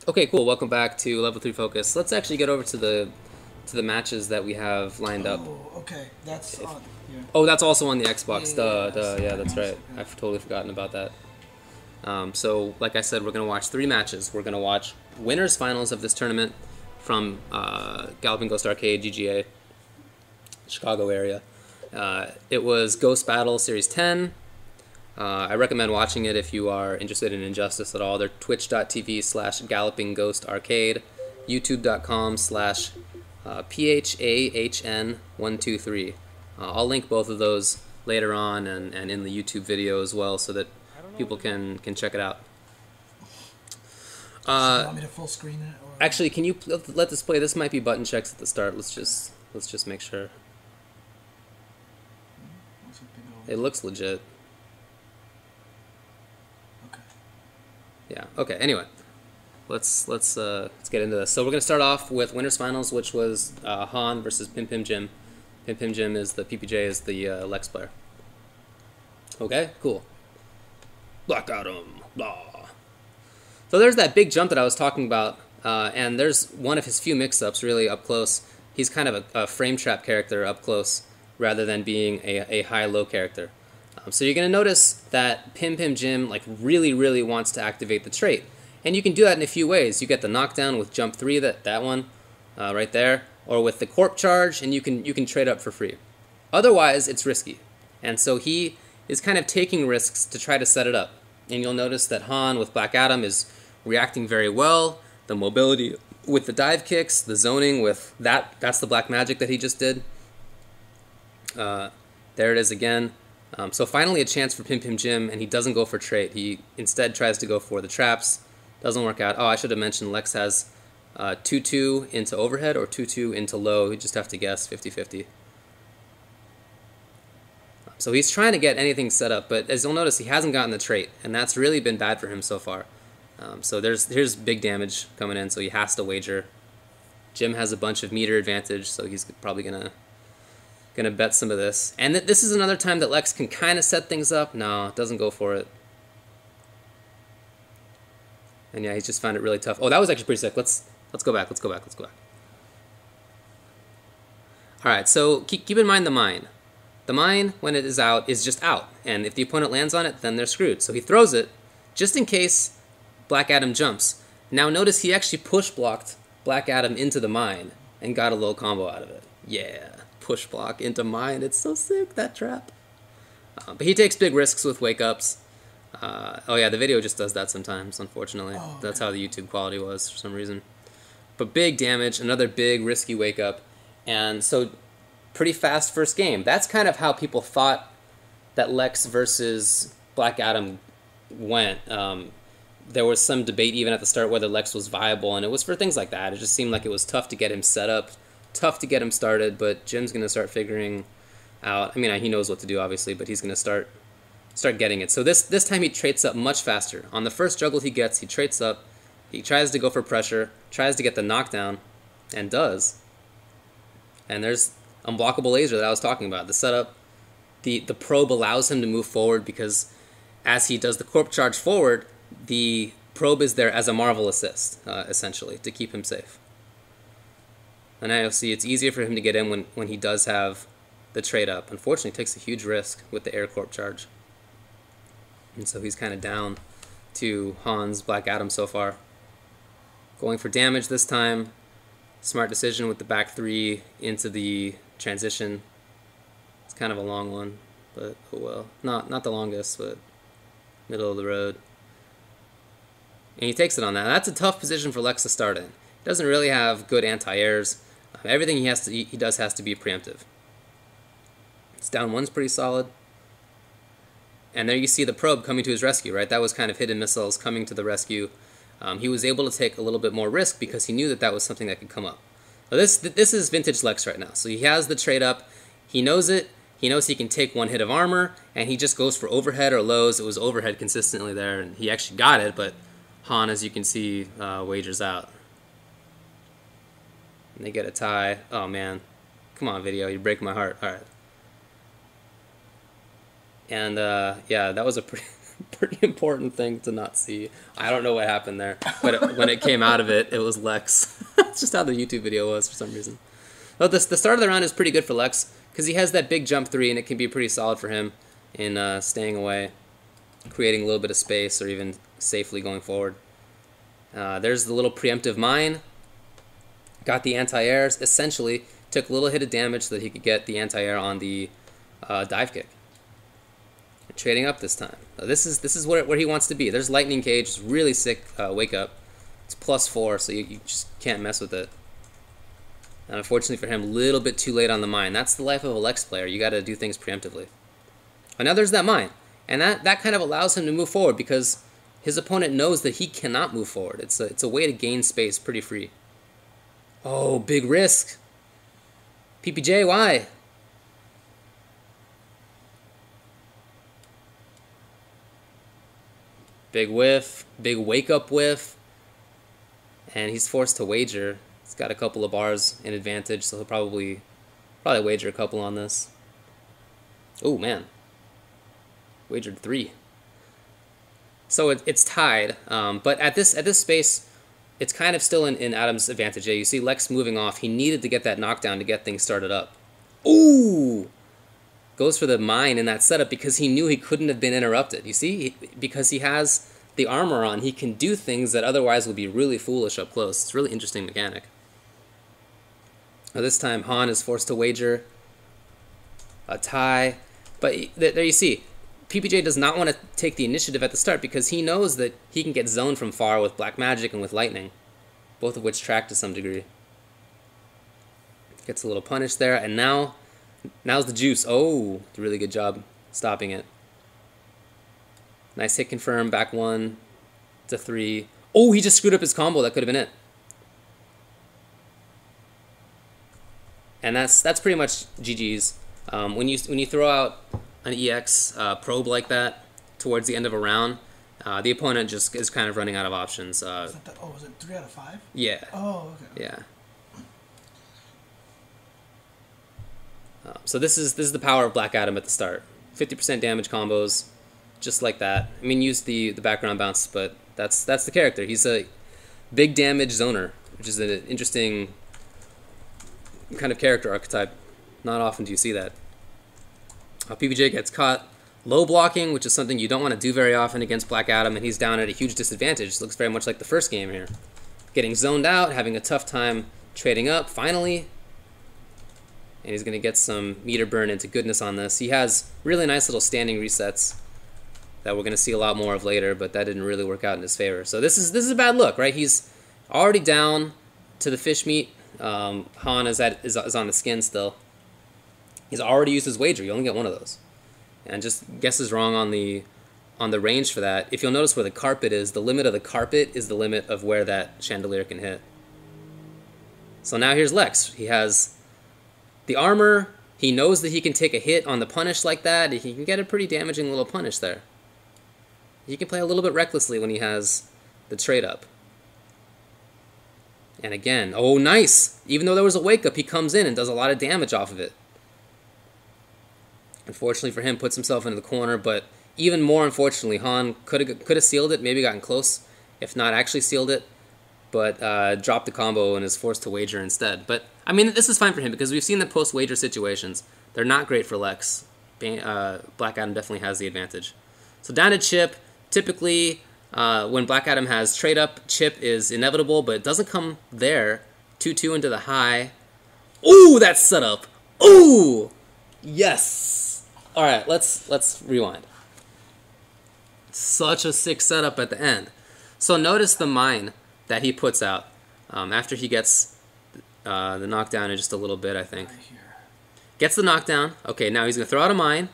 Okay, cool. Welcome back to Level 3 Focus. Let's actually get over to the matches that we have lined up. Oh, okay. That's on. Yeah. Oh, that's also on the Xbox. Yeah, Yeah, that's right. I've totally forgotten about that. So, like I said, we're going to watch 3 matches. We're going to watch winners finals of this tournament from Galloping Ghost Arcade, GGA, Chicago area. It was Ghost Battle Series 10. I recommend watching it if you are interested in Injustice at all. They're twitch.tv/Galloping Ghost Arcade, youtube.com/PHAHN123. I'll link both of those later on and in the YouTube video as well so that people can check it out. So you want me to full screen it? Or? Actually, can you let this play? This might be button checks at the start. Let's just make sure. It looks legit. Okay. Yeah. Okay. Anyway, let's get into this. So we're gonna start off with winners finals, which was Han versus Pimpimjim. Pimpimjim is the PPJ is the Lex player. Okay. Cool. Black Adam. Blah. So there's that big jump that I was talking about, and there's one of his few mix-ups really up close. He's kind of a frame trap character up close rather than being a high-low character. So you're going to notice that Pimpimjim really wants to activate the trait. And you can do that in a few ways. You get the knockdown with jump 3, that one right there, or with the corp charge, and you can trade up for free. Otherwise, it's risky. And so he is kind of taking risks to try to set it up. And you'll notice that Han with Black Adam is reacting very well. The mobility with the dive kicks, the zoning with that's the black magic that he just did. There it is again. So finally a chance for Pimpimjim, and he doesn't go for trait. He instead tries to go for the traps. Doesn't work out. Oh, I should have mentioned Lex has 2-2 into overhead or 2-2 into low. You just have to guess 50-50. So he's trying to get anything set up, but as you'll notice, he hasn't gotten the trait, and that's really been bad for him so far. So here's big damage coming in, so he has to wager. Jim has a bunch of meter advantage, so he's probably gonna bet some of this. And this is another time that Lex can kind of set things up. No, doesn't go for it. And yeah, he's just found it really tough. Oh, that was actually pretty sick. Let's go back. Let's go back. All right, so keep in mind the mine. The mine, when it is out, is just out. And if the opponent lands on it, then they're screwed. So he throws it, just in case Black Adam jumps. Now notice he actually push-blocked Black Adam into the mine and got a little combo out of it. Yeah, push-block into mine. It's so sick, that trap. But he takes big risks with wake-ups. Oh yeah, the video just does that sometimes, unfortunately. Oh, okay. That's how the YouTube quality was for some reason. But big damage, another big risky wake-up. And so pretty fast first game. That's kind of how people thought that Lex versus Black Adam went. There was some debate even at the start whether Lex was viable, and it was for things like that. It just seemed like it was tough to get him set up, tough to get him started, but Jim's going to start figuring out. I mean, he knows what to do, obviously, but he's going to start getting it. So this time he traits up much faster. On the first juggle he gets, he traits up. He tries to go for pressure, tries to get the knockdown, and does. And there's unblockable laser that I was talking about. The setup, the probe allows him to move forward because as he does the corp charge forward, the probe is there as a Marvel assist, essentially, to keep him safe. And now you'll see it's easier for him to get in when he does have the trade up. Unfortunately, he takes a huge risk with the air corp charge. And so he's kind of down to Han's Black Adam so far. Going for damage this time. Smart decision with the back 3 into the transition. It's kind of a long one, but oh well. Not the longest, but middle of the road. And he takes it on that. That's a tough position for Lex to start in. He doesn't really have good anti-airs. Everything he does has to be preemptive. It's down 1's pretty solid. And there you see the probe coming to his rescue, right? That was kind of hidden missiles coming to the rescue. He was able to take a little bit more risk because he knew that was something that could come up. So this is vintage Lex right now. So he has the trade up. He knows it. He knows he can take 1 hit of armor, and he just goes for overhead or lows. It was overhead consistently there, and he actually got it, but Han, as you can see, wagers out. And they get a tie. Oh, man. Come on, video. You break my heart. All right. And, yeah, that was a pretty... pretty important thing to not see. I don't know what happened there, but when it came out of it, it was Lex. It's just how the YouTube video was for some reason. Well, the start of the round is pretty good for Lex because he has that big jump 3, and it can be pretty solid for him in staying away, creating a little bit of space, or even safely going forward. There's the little preemptive mine. Got the anti-airs. Essentially, took a little hit of damage so that he could get the anti-air on the dive kick. Trading up this time. This is where he wants to be. There's lightning cage. It's really sick wake up. It's +4, so you just can't mess with it. And unfortunately for him, a little bit too late on the mine. That's the life of a Lex player. You got to do things preemptively. And now there's that mine, and that kind of allows him to move forward because his opponent knows that he cannot move forward. It's a way to gain space pretty free. Oh, big risk. PPJ, why? Big whiff, big wake-up whiff, and he's forced to wager. He's got a couple of bars in advantage, so he'll probably wager a couple on this. Oh, man. Wagered 3. So it's tied, but at this space, it's kind of still in Adam's advantage. Yeah, you see Lex moving off. He needed to get that knockdown to get things started up. Ooh! Goes for the mine in that setup because he knew he couldn't have been interrupted. You see? Because he has the armor on, he can do things that otherwise would be really foolish up close. It's a really interesting mechanic. Now this time, Han is forced to wager a tie. But there you see, PPJ does not want to take the initiative at the start because he knows that he can get zoned from far with Black Magic and with Lightning, both of which track to some degree. Gets a little punish there, and now's the juice. Oh, really good job stopping it. Nice hit confirm, back 1 to 3. Oh, he just screwed up his combo. That could have been it. And that's pretty much GG's. When you throw out an EX probe like that towards the end of a round, the opponent just is kind of running out of options. Was it 3 out of 5? Yeah. Oh, okay. Yeah. So this is the power of Black Adam at the start. 50% damage combos, just like that. I mean, use the background bounce, but that's the character. He's a big damage zoner, which is an interesting kind of character archetype. Not often do you see that. PPJ gets caught low blocking, which is something you don't want to do very often against Black Adam, and he's down at a huge disadvantage. Looks very much like the first game here. Getting zoned out, having a tough time trading up, finally. And he's going to get some meter burn into goodness on this. He has really nice little standing resets that we're going to see a lot more of later, but that didn't really work out in his favor. So this is a bad look, right? He's already down to the fish meat. Han is on the skin still. He's already used his wager. You only get one of those. And just guesses wrong on the range for that. If you'll notice where the carpet is, the limit of the carpet is the limit of where that chandelier can hit. So now here's Lex. He has the armor. He knows that he can take a hit on the punish like that. He can get a pretty damaging little punish there. He can play a little bit recklessly when he has the trade up. And again, oh nice! Even though there was a wake up, he comes in and does a lot of damage off of it. Unfortunately for him, puts himself into the corner, but even more unfortunately, Han could have sealed it, maybe gotten close, if not actually sealed it, but dropped the combo and is forced to wager instead. But, I mean, this is fine for him because we've seen the post-wager situations. They're not great for Lex. Black Adam definitely has the advantage. So down to chip. Typically, when Black Adam has trade-up, chip is inevitable, but it doesn't come there. 2-2 into the high. Ooh, that setup! Ooh! Yes! All right, let's rewind. Such a sick setup at the end. So notice the mine that he puts out after he gets the knockdown in just a little bit, I think. Right here. Gets the knockdown. Okay, now he's going to throw out a mine.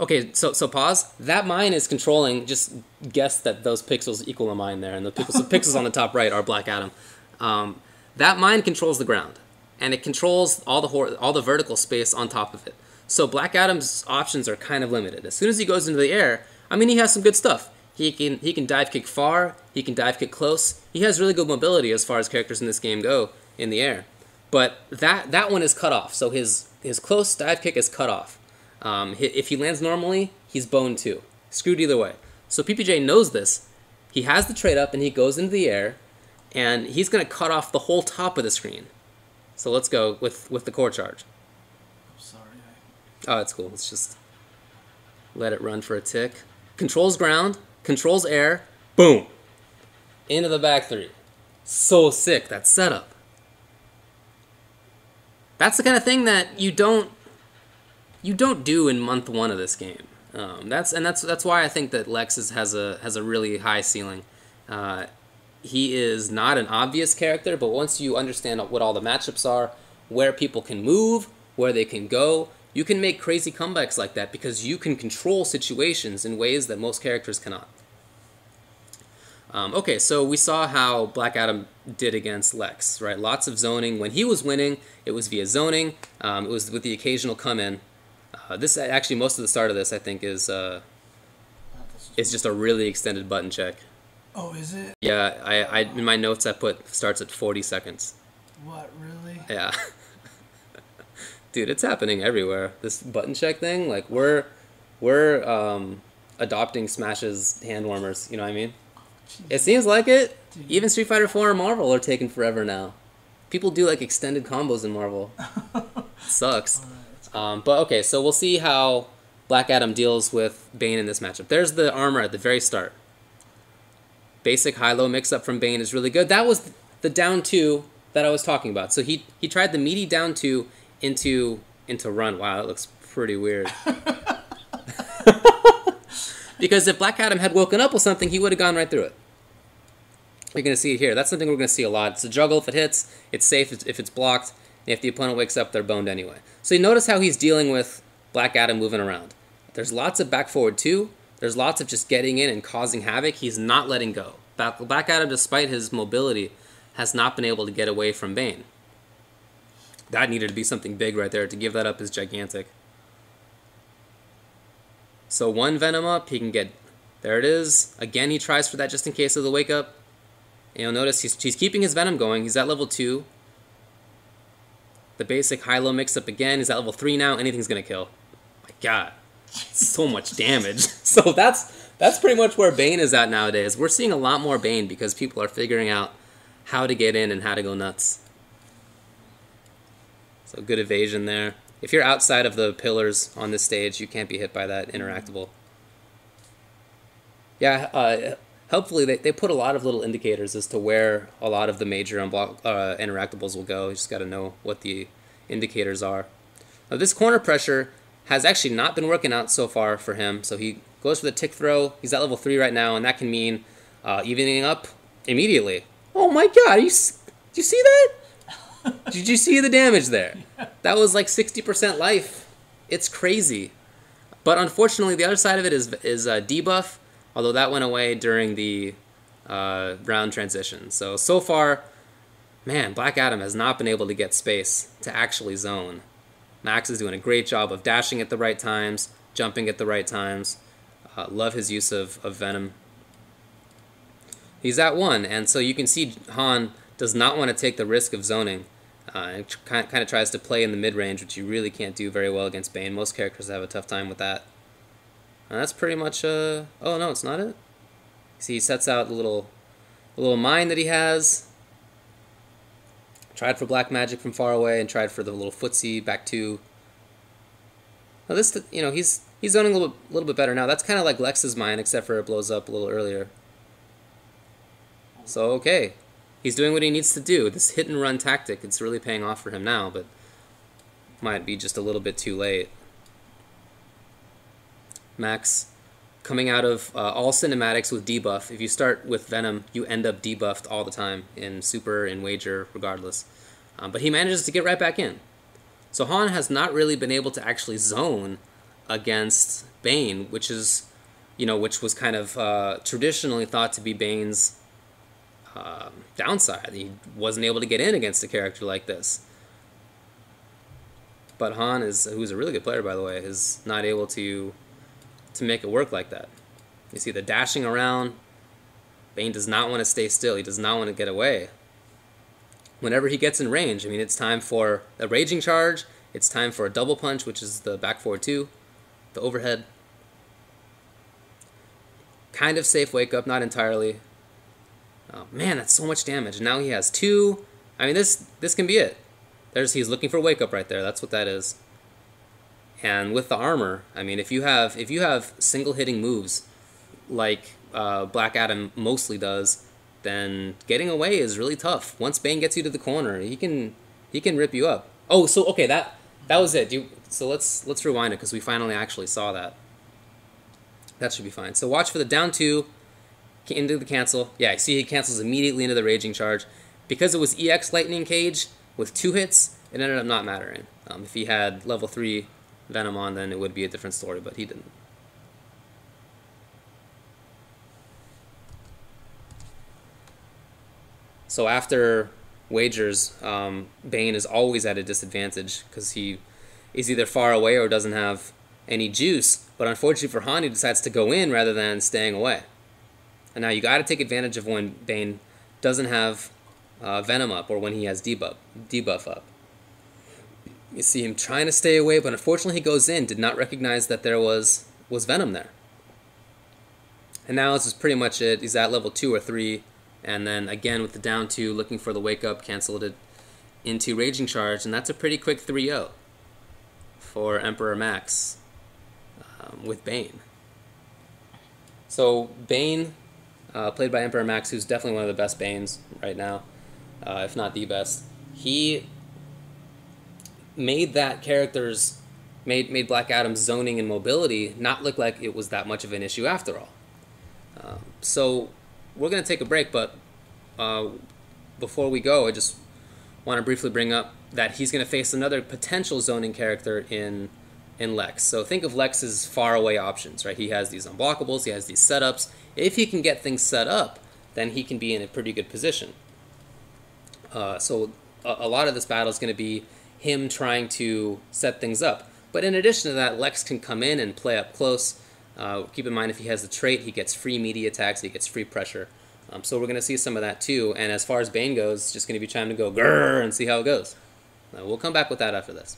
Okay, so pause. That mine is controlling, just guess that those pixels equal a mine there, and the pixels on the top right are Black Adam. That mine controls the ground, and it controls all the vertical space on top of it. So Black Adam's options are kind of limited. As soon as he goes into the air, I mean, he has some good stuff. He can dive kick far, he can dive kick close. He has really good mobility as far as characters in this game go in the air. But that one is cut off, so his close dive kick is cut off. If he lands normally, he's boned too. Screwed either way. So PPJ knows this. He has the trade up and he goes into the air, and he's going to cut off the whole top of the screen. So let's go with the core charge. I'm sorry. Oh, that's cool. Let's just let it run for a tick. Controls ground, controls air, boom. Into the back three. So sick, that setup. That's the kind of thing that you don't do in month one of this game. That's why I think that Lex has a really high ceiling. He is not an obvious character, but once you understand what all the matchups are, where people can move, where they can go, you can make crazy comebacks like that because you can control situations in ways that most characters cannot. Okay, so we saw how Black Adam did against Lex, right? Lots of zoning. When he was winning, it was via zoning. It was with the occasional come-in. This actually, most of the start of this, I think, is just a really extended button check. Oh, is it? Yeah, I in my notes I put starts at 40 seconds. What, really? Yeah. Dude, it's happening everywhere. This button check thing, like we're adopting Smash's hand warmers, you know what I mean? Jeez. It seems like it. Dude. Even Street Fighter 4 and Marvel are taking forever now. People do like extended combos in Marvel. It sucks. But okay, so we'll see how Black Adam deals with Bane in this matchup. There's the armor at the very start. Basic high-low mix-up from Bane is really good. That was the down 2 that I was talking about. So he tried the meaty down 2 into run. Wow, that looks pretty weird. Because if Black Adam had woken up with something, he would have gone right through it. You're going to see it here. That's something we're going to see a lot. It's a juggle. If it hits, it's safe if it's blocked. And if the opponent wakes up, they're boned anyway. So you notice how he's dealing with Black Adam moving around. There's lots of back forward 2. There's lots of just getting in and causing havoc. He's not letting go. Black Adam, despite his mobility, has not been able to get away from Bane. That needed to be something big right there. To give that up is gigantic. So one Venom up, he can get... There it is. Again, he tries for that just in case of the wake up. And you'll notice he's keeping his Venom going. He's at level 2. The basic high-low mix-up again. He's at level 3 now. Anything's going to kill. My God. So much damage. So that's pretty much where Bane is at nowadays. We're seeing a lot more Bane because people are figuring out how to get in and how to go nuts. So good evasion there. If you're outside of the pillars on this stage, you can't be hit by that interactable. Yeah, helpfully they put a lot of little indicators as to where a lot of the major interactables will go. You just got to know what the indicators are. Now this corner pressure has actually not been working out so far for him. So he goes for the tick throw. He's at level 3 right now, and that can mean evening up immediately. Oh my God, did you see that? Did you see the damage there? That was like 60% life. It's crazy. But unfortunately, the other side of it is debuff, although that went away during the round transition. So far, man, Black Adam has not been able to get space to actually zone. Max is doing a great job of dashing at the right times, jumping at the right times. Love his use of Venom. He's at 1, and so you can see Han does not want to take the risk of zoning. And kind of tries to play in the mid-range, which you really can't do very well against Bane. Most characters have a tough time with that. And that's pretty much... Oh, no, it's not it. See, he sets out the little mine that he has. Tried for black magic from far away and tried for the little footsie back 2. Now this, you know, he's zoning a little bit better now. That's kind of like Lex's mine, except for it blows up a little earlier. So, okay. He's doing what he needs to do. This hit and run tactic, it's really paying off for him now, but might be just a little bit too late. Max, coming out of all cinematics with debuff. If you start with Venom, you end up debuffed all the time, in Super, in Wager, regardless. But he manages to get right back in. So Han has not really been able to actually zone against Bane, which is, you know, which was kind of traditionally thought to be Bane's downside. He wasn't able to get in against a character like this. But Han, who's a really good player, by the way, is not able to make it work like that. You see the dashing around. Bane does not want to stay still. He does not want to get away. Whenever he gets in range, I mean, it's time for a raging charge. It's time for a double punch, which is the back forward 2, the overhead. kind of safe wake up, not entirely. Oh man, that's so much damage. And now he has 2. I mean, this can be it. He's looking for wake up right there. That's what that is. And with the armor, I mean, if you have single hitting moves like Black Adam mostly does, then getting away is really tough. Once Bane gets you to the corner, he can rip you up. Oh, so okay, that was it. So let's rewind it because we finally actually saw that. That should be fine. So watch for the down 2 into the cancel. Yeah, see he cancels immediately into the raging charge. Because it was EX Lightning Cage with 2 hits, it ended up not mattering. If he had level 3 Venom on, then it would be a different story, but he didn't. So after wagers, Bane is always at a disadvantage because he is either far away or doesn't have any juice. But unfortunately for Han, he decides to go in rather than staying away. And now you got to take advantage of when Bane doesn't have Venom up or when he has debuff up. You see him trying to stay away, but unfortunately he goes in, did not recognize that there was Venom there. And now this is pretty much it. He's at level 2 or 3. And then again with the down 2, looking for the wake up, canceled it into Raging Charge, and that's a pretty quick 3-0 for Emperor Max with Bane. So Bane, played by Emperor Max, who's definitely one of the best Banes right now, if not the best. He made that character's made Black Adam's zoning and mobility not look like it was that much of an issue after all. So we're going to take a break, but before we go, I just want to briefly bring up that he's going to face another potential zoning character in Lex. So think of Lex as faraway options, right? He has these unblockables, he has these setups. If he can get things set up, then he can be in a pretty good position. So a lot of this battle is going to be him trying to set things up. But in addition to that, Lex can come in and play up close. Keep in mind, if he has the trait, he gets free melee attacks, he gets free pressure. So we're going to see some of that too. And as far as Bane goes, it's just going to be time to go grrr and see how it goes. We'll come back with that after this.